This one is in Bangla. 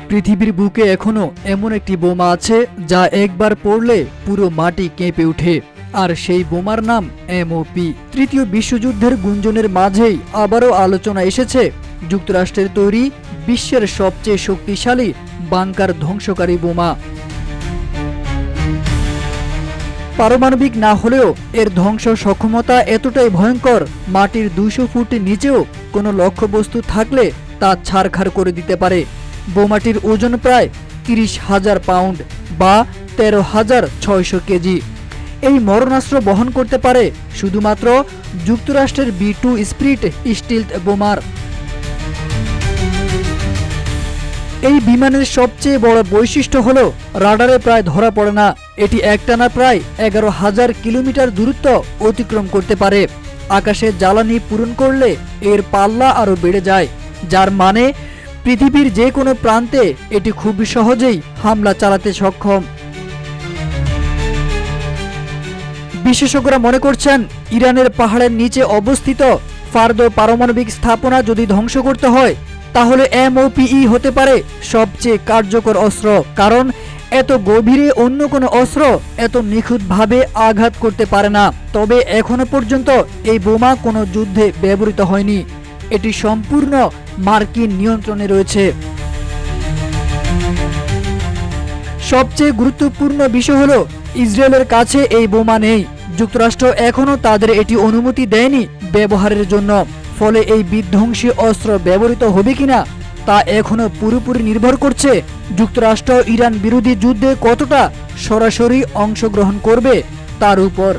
পৃথিবীর বুকে এখনো এমন একটি বোমা আছে যা একবার পড়লে পুরো মাটি কেঁপে ওঠে, আর সেই বোমার নাম এমওপি। তৃতীয় বিশ্বযুদ্ধের গুঞ্জনের মাঝেই আবারও আলোচনা এসেছে যুক্তরাষ্ট্রের তৈরি বিশ্বের সবচেয়ে শক্তিশালী বাংকার ধ্বংসকারী বোমা। পারমাণবিক না হলেও এর ধ্বংস সক্ষমতা এতটাই ভয়ঙ্কর, মাটির 200 ফুট নিচেও কোনো লক্ষ্যবস্তু থাকলে তা ছারখার করে দিতে পারে। বোমাটির ওজন প্রায় 30,000 পাউন্ড বা 13,600 কেজি। এই মরণাস্ত্র বহন করতে পারে শুধুমাত্র যুক্তরাষ্ট্রের B2 স্পিরিট স্টিলথ বোমার। এই বিমানের সবচেয়ে বড় বৈশিষ্ট্য হল রাডারে প্রায় ধরা পড়ে না। এটি একটানা প্রায় 11,000 কিলোমিটার দূরত্ব অতিক্রম করতে পারে। আকাশে জ্বালানি পূরণ করলে এর পাল্লা আরও বেড়ে যায়, যার মানে পৃথিবীর যে কোনো প্রান্তে এটি খুব সহজেই হামলা চালাতে সক্ষম। বিশেষজ্ঞরা মনে করছেন, ইরানের পাহাড়ের নিচে অবস্থিত ফার্দো পারমাণবিক স্থাপনা যদি ধ্বংস করতে হয়, তাহলে এমওপিই হতে পারে সবচেয়ে কার্যকর অস্ত্র। কারণ এত গভীরে অন্য কোনো অস্ত্র এত নিখুঁতভাবে আঘাত করতে পারে না। তবে এখনো পর্যন্ত এই বোমা কোনো যুদ্ধে ব্যবহৃত হয়নি, এটি সম্পূর্ণ মার্কিন নিয়ন্ত্রণে রয়েছে। সবচেয়ে গুরুত্বপূর্ণ বিষয় হলো, ইসরায়েলের কাছে এই বোমা নেই। যুক্তরাষ্ট্র এখনও তাদের এটি অনুমতি দেয়নি ব্যবহারের জন্য। ফলে এই বিধ্বংসী অস্ত্র ব্যবহৃত হবে কিনা তা এখনও পুরোপুরি নির্ভর করছে যুক্তরাষ্ট্র ইরান বিরোধী যুদ্ধে কতটা সরাসরি অংশগ্রহণ করবে তার উপর।